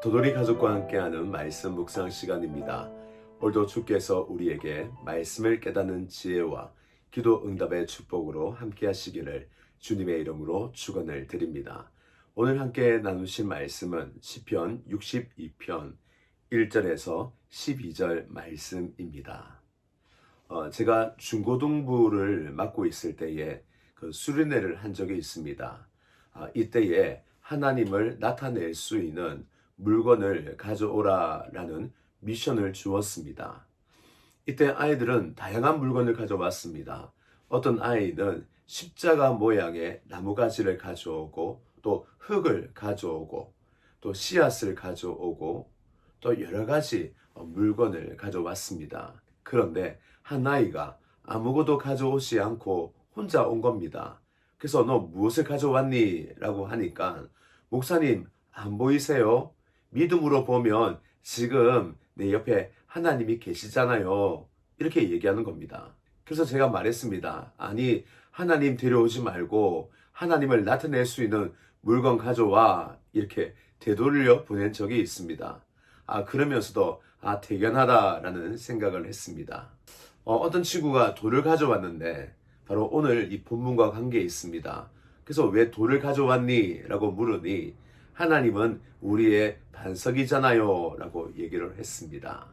도돌이 가족과 함께하는 말씀 묵상 시간입니다. 오늘도 주께서 우리에게 말씀을 깨닫는 지혜와 기도 응답의 축복으로 함께 하시기를 주님의 이름으로 축원을 드립니다. 오늘 함께 나누신 말씀은 시편 62편 1절에서 12절 말씀입니다. 제가 중고등부를 맡고 있을 때에 수련회를 한 적이 있습니다. 이때에 하나님을 나타낼 수 있는 물건을 가져오라라는 미션을 주었습니다. 이때 아이들은 다양한 물건을 가져왔습니다. 어떤 아이는 십자가 모양의 나무가지를 가져오고 또 흙을 가져오고 또 씨앗을 가져오고 또 여러 가지 물건을 가져왔습니다. 그런데 한 아이가 아무것도 가져오지 않고 혼자 온 겁니다. 그래서 너 무엇을 가져왔니? 라고 하니까 목사님 안 보이세요? 믿음으로 보면 지금 내 옆에 하나님이 계시잖아요. 이렇게 얘기하는 겁니다. 그래서 제가 말했습니다. 아니 하나님 데려오지 말고 하나님을 나타낼 수 있는 물건 가져와 이렇게 되돌려 보낸 적이 있습니다. 그러면서도 대견하다라는 생각을 했습니다. 어떤 친구가 돌을 가져왔는데 바로 오늘 이 본문과 관계에 있습니다. 그래서 왜 돌을 가져왔니? 라고 물으니 하나님은 우리의 반석이잖아요 라고 얘기를 했습니다.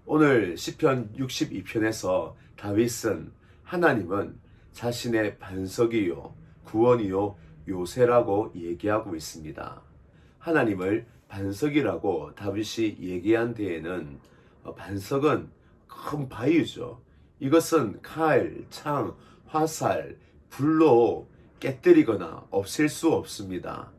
오늘 시편 62편에서 다윗은 하나님은 자신의 반석이요 구원이요 요새라고 얘기하고 있습니다. 하나님을 반석이라고 다윗이 얘기한 데에는 반석은 큰 바위죠. 이것은 칼, 창, 화살, 불로 깨뜨리거나 없앨 수 없습니다.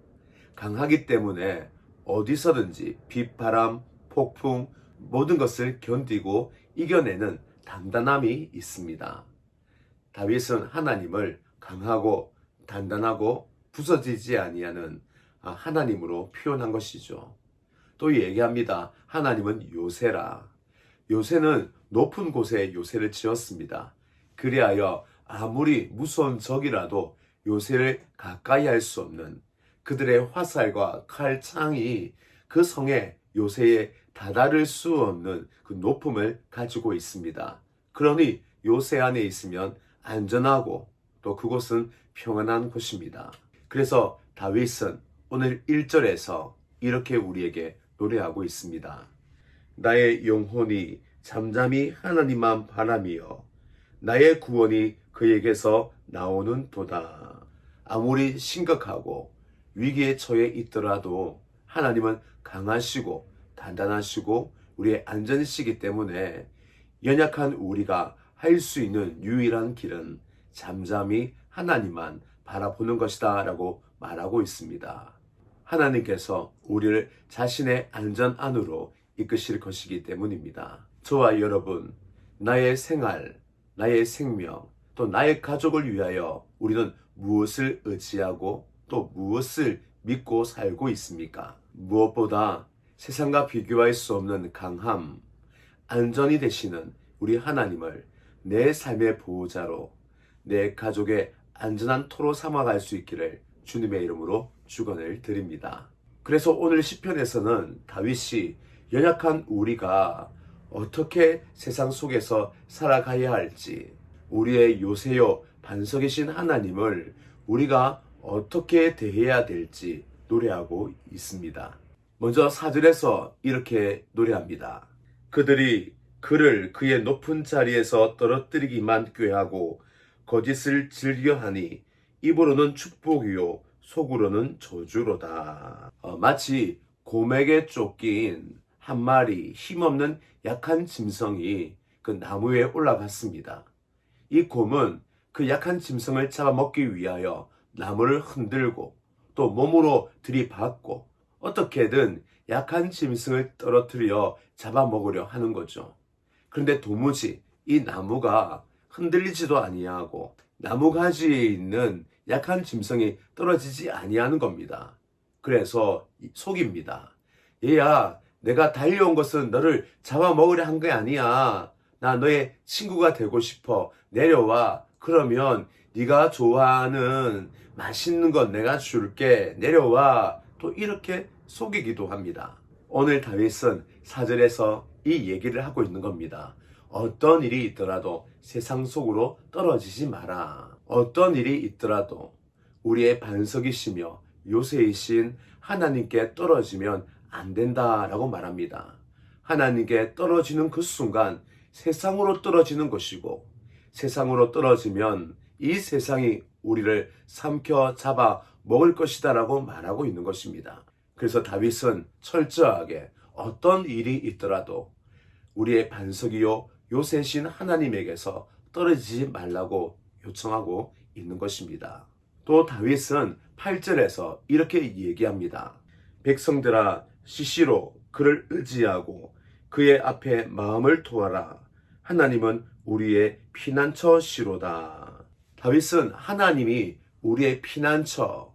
강하기 때문에 어디서든지 빗바람, 폭풍 모든 것을 견디고 이겨내는 단단함이 있습니다. 다윗은 하나님을 강하고 단단하고 부서지지 아니하는 하나님으로 표현한 것이죠. 또 얘기합니다. 하나님은 요새라. 요새는 높은 곳에 요새를 지었습니다. 그리하여 아무리 무서운 적이라도 요새를 가까이 할 수 없는 그들의 화살과 칼, 창이 그 성에 요새에 다다를 수 없는 그 높음을 가지고 있습니다. 그러니 요새 안에 있으면 안전하고 또 그곳은 평안한 곳입니다. 그래서 다윗은 오늘 1절에서 이렇게 우리에게 노래하고 있습니다. 나의 영혼이 잠잠히 하나님만 바라며 나의 구원이 그에게서 나오는 도다. 아무리 심각하고 위기에 처해 있더라도 하나님은 강하시고 단단하시고 우리의 안전이시기 때문에 연약한 우리가 할 수 있는 유일한 길은 잠잠히 하나님만 바라보는 것이다 라고 말하고 있습니다. 하나님께서 우리를 자신의 안전 안으로 이끄실 것이기 때문입니다. 저와 여러분, 나의 생활, 나의 생명, 또 나의 가족을 위하여 우리는 무엇을 의지하고 또 무엇을 믿고 살고 있습니까? 무엇보다 세상과 비교할 수 없는 강함, 안전이 되시는 우리 하나님을 내 삶의 보호자로 내 가족의 안전한 토로 삼아갈 수 있기를 주님의 이름으로 축원을 드립니다. 그래서 오늘 시편에서는 다윗이 연약한 우리가 어떻게 세상 속에서 살아가야 할지, 우리의 요새요 반석이신 하나님을 우리가 어떻게 대해야 될지 노래하고 있습니다. 먼저 4절에서 이렇게 노래합니다. 그들이 그를 그의 높은 자리에서 떨어뜨리기만 꾀하고 거짓을 즐겨하니 입으로는 축복이요 속으로는 저주로다. 마치 곰에게 쫓긴 한 마리 힘없는 약한 짐승이 그 나무에 올라갔습니다. 이 곰은 그 약한 짐승을 잡아먹기 위하여 나무를 흔들고 또 몸으로 들이받고 어떻게든 약한 짐승을 떨어뜨려 잡아먹으려 하는 거죠. 그런데 도무지 이 나무가 흔들리지도 아니하고 나무가지에 있는 약한 짐승이 떨어지지 아니하는 겁니다. 그래서 속입니다. 얘야, 내가 달려온 것은 너를 잡아먹으려 한 게 아니야. 나 너의 친구가 되고 싶어. 내려와. 그러면 네가 좋아하는 맛있는 건 내가 줄게. 내려와. 또 이렇게 속이기도 합니다. 오늘 다윗은 4절에서 이 얘기를 하고 있는 겁니다. 어떤 일이 있더라도 세상 속으로 떨어지지 마라. 어떤 일이 있더라도 우리의 반석이시며 요새이신 하나님께 떨어지면 안 된다라고 말합니다. 하나님께 떨어지는 그 순간 세상으로 떨어지는 것이고, 세상으로 떨어지면 이 세상이 우리를 삼켜 잡아 먹을 것이다 라고 말하고 있는 것입니다. 그래서 다윗은 철저하게 어떤 일이 있더라도 우리의 반석이요 요새신 하나님에게서 떨어지지 말라고 요청하고 있는 것입니다. 또 다윗은 8절에서 이렇게 얘기합니다. 백성들아 시시로 그를 의지하고 그의 앞에 마음을 두어라. 하나님은 우리의 피난처시로다. 다윗은 하나님이 우리의 피난처,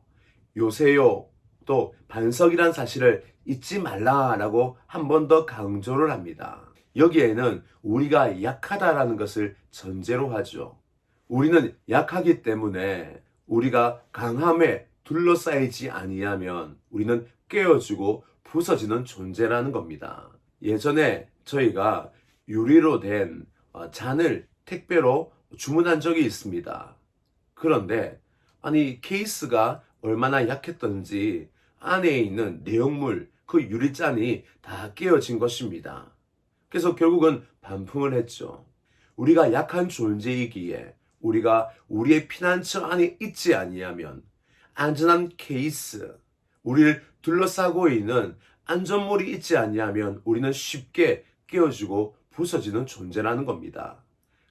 요새요, 또 반석이란 사실을 잊지 말라라고 한 번 더 강조를 합니다. 여기에는 우리가 약하다라는 것을 전제로 하죠. 우리는 약하기 때문에 우리가 강함에 둘러싸이지 아니하면 우리는 깨어지고 부서지는 존재라는 겁니다. 예전에 저희가 유리로 된 잔을 택배로 주문한 적이 있습니다. 그런데 케이스가 얼마나 약했던지 안에 있는 내용물, 그 유리잔이 다 깨어진 것입니다. 그래서 결국은 반품을 했죠. 우리가 약한 존재이기에 우리가 우리의 피난처 안에 있지 아니하면 안전한 케이스, 우리를 둘러싸고 있는 안전물이 있지 아니하면 우리는 쉽게 깨어지고 부서지는 존재라는 겁니다.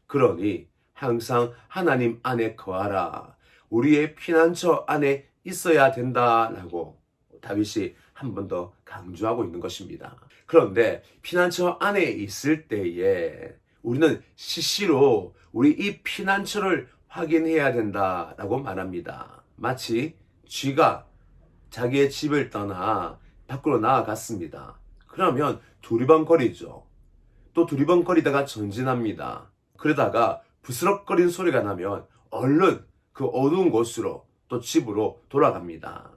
그러니 항상 하나님 안에 거하라. 우리의 피난처 안에 있어야 된다라고 다윗이 한 번 더 강조하고 있는 것입니다. 그런데 피난처 안에 있을 때에 우리는 시시로 우리 이 피난처를 확인해야 된다라고 말합니다. 마치 쥐가 자기의 집을 떠나 밖으로 나아갔습니다. 그러면 두리번거리죠. 또 두리번거리다가 전진합니다. 그러다가 부스럭거리는 소리가 나면 얼른 그 어두운 곳으로 또 집으로 돌아갑니다.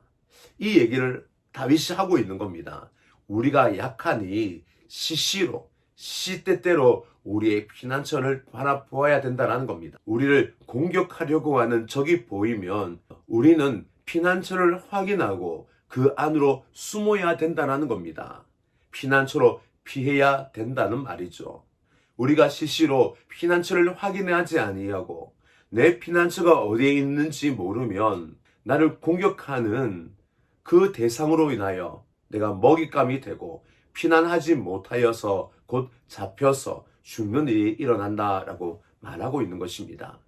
이 얘기를 다윗이 하고 있는 겁니다. 우리가 약하니 시시로 시때때로 우리의 피난처를 바라보아야 된다는 겁니다. 우리를 공격하려고 하는 적이 보이면 우리는 피난처를 확인하고 그 안으로 숨어야 된다는 겁니다. 피난처로 피해야 된다는 말이죠. 우리가 시시로 피난처를 확인하지 아니하고 내 피난처가 어디에 있는지 모르면 나를 공격하는 그 대상으로 인하여 내가 먹잇감이 되고 피난하지 못하여서 곧 잡혀서 죽는 일이 일어난다라고 말하고 있는 것입니다.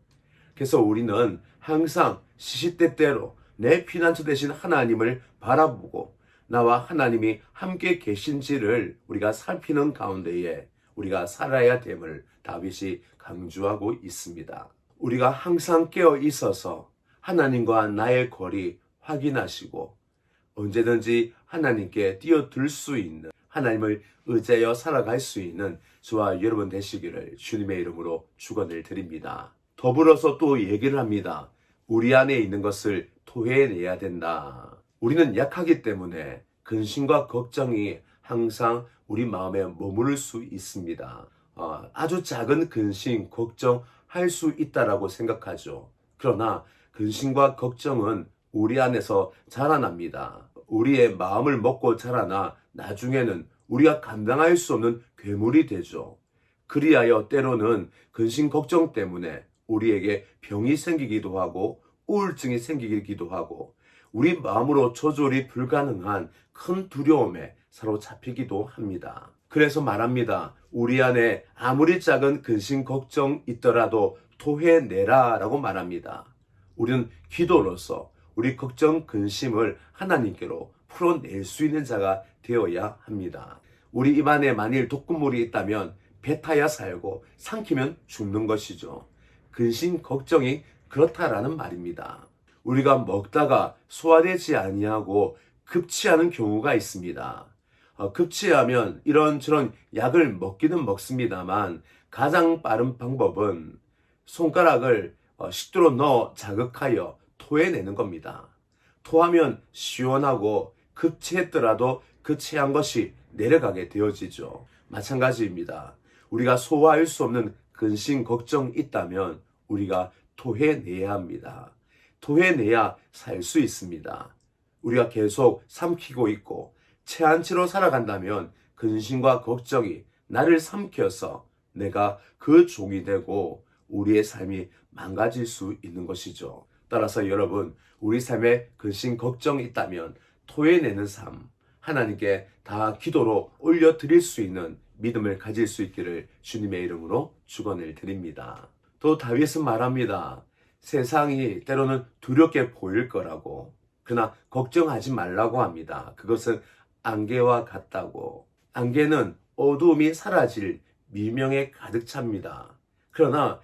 그래서 우리는 항상 시시때때로 내 피난처 되신 하나님을 바라보고 나와 하나님이 함께 계신지를 우리가 살피는 가운데에 우리가 살아야 됨을 다윗이 강조하고 있습니다. 우리가 항상 깨어 있어서 하나님과 나의 거리 확인하시고 언제든지 하나님께 뛰어들 수 있는, 하나님을 의지하여 살아갈 수 있는 저와 여러분 되시기를 주님의 이름으로 축원을 드립니다. 더불어서 또 얘기를 합니다. 우리 안에 있는 것을 토해내야 된다. 우리는 약하기 때문에 근심과 걱정이 항상 우리 마음에 머무를 수 있습니다. 아주 작은 근심, 걱정할 수 있다라고 생각하죠. 그러나 근심과 걱정은 우리 안에서 자라납니다. 우리의 마음을 먹고 자라나 나중에는 우리가 감당할 수 없는 괴물이 되죠. 그리하여 때로는 근심 걱정 때문에 우리에게 병이 생기기도 하고 우울증이 생기기도 하고 우리 마음으로 조절이 불가능한 큰 두려움에 사로잡히기도 합니다. 그래서 말합니다. 우리 안에 아무리 작은 근심 걱정 있더라도 토해내라 라고 말합니다. 우리는 기도로서 우리 걱정 근심을 하나님께로 풀어낼 수 있는 자가 되어야 합니다. 우리 입안에 만일 독극물이 있다면 뱉어야 살고 삼키면 죽는 것이죠. 근심 걱정이 그렇다라는 말입니다. 우리가 먹다가 소화되지 아니하고 급취하는 경우가 있습니다. 급취하면 이런저런 약을 먹기는 먹습니다만 가장 빠른 방법은 손가락을 식도로 넣어 자극하여 토해내는 겁니다. 토하면 시원하고 급취했더라도 그 그 취한 것이 내려가게 되어지죠. 마찬가지입니다. 우리가 소화할 수 없는 근심, 걱정이 있다면 우리가 토해내야 합니다. 토해내야 살 수 있습니다. 우리가 계속 삼키고 있고 체한 채로 살아간다면 근심과 걱정이 나를 삼켜서 내가 그 종이 되고 우리의 삶이 망가질 수 있는 것이죠. 따라서 여러분, 우리 삶에 근심, 걱정이 있다면 토해내는 삶, 하나님께 다 기도로 올려드릴 수 있는 믿음을 가질 수 있기를 주님의 이름으로 축원을 드립니다. 또 다윗은 말합니다. 세상이 때로는 두렵게 보일 거라고, 그러나 걱정하지 말라고 합니다. 그것은 안개와 같다고. 안개는 어두움이 사라질 미명에 가득 찹니다. 그러나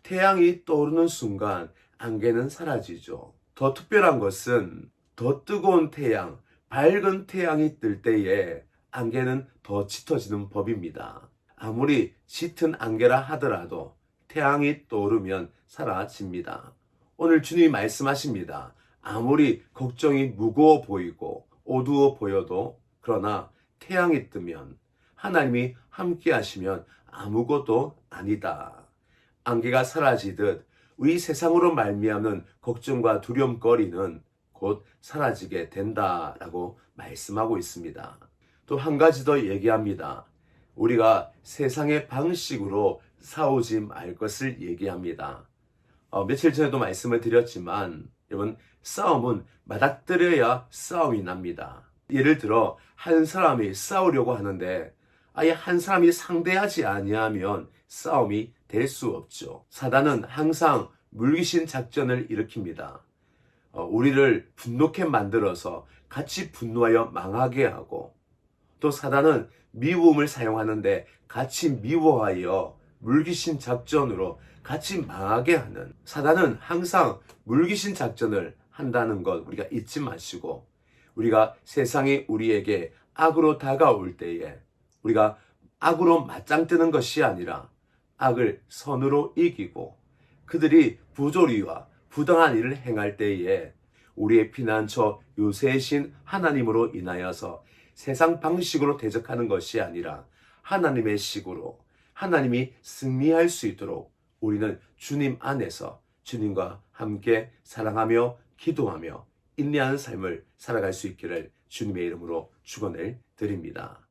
태양이 떠오르는 순간 안개는 사라지죠. 더 특별한 것은 더 뜨거운 태양, 밝은 태양이 뜰 때에 안개는 더 짙어지는 법입니다. 아무리 짙은 안개라 하더라도 태양이 떠오르면 사라집니다. 오늘 주님이 말씀하십니다. 아무리 걱정이 무거워 보이고 어두워 보여도, 그러나 태양이 뜨면, 하나님이 함께 하시면 아무것도 아니다. 안개가 사라지듯 우리 세상으로 말미암는 걱정과 두려움거리는 곧 사라지게 된다라고 말씀하고 있습니다. 또 한 가지 더 얘기합니다. 우리가 세상의 방식으로 싸우지 말 것을 얘기합니다. 며칠 전에도 말씀을 드렸지만 여러분, 싸움은 맞닥뜨려야 싸움이 납니다. 예를 들어 한 사람이 싸우려고 하는데 아예 한 사람이 상대하지 아니하면 싸움이 될 수 없죠. 사단은 항상 물귀신 작전을 일으킵니다. 우리를 분노케 만들어서 같이 분노하여 망하게 하고, 또 사단은 미움을 사용하는데 같이 미워하여 물귀신 작전으로 같이 망하게 하는, 사단은 항상 물귀신 작전을 한다는 것 우리가 잊지 마시고, 우리가 세상이 우리에게 악으로 다가올 때에 우리가 악으로 맞짱 뜨는 것이 아니라 악을 선으로 이기고, 그들이 부조리와 부당한 일을 행할 때에 우리의 피난처 요새이신 하나님으로 인하여서 세상 방식으로 대적하는 것이 아니라 하나님의 식으로, 하나님이 승리할 수 있도록 우리는 주님 안에서 주님과 함께 사랑하며 기도하며 인내하는 삶을 살아갈 수 있기를 주님의 이름으로 축원을 드립니다.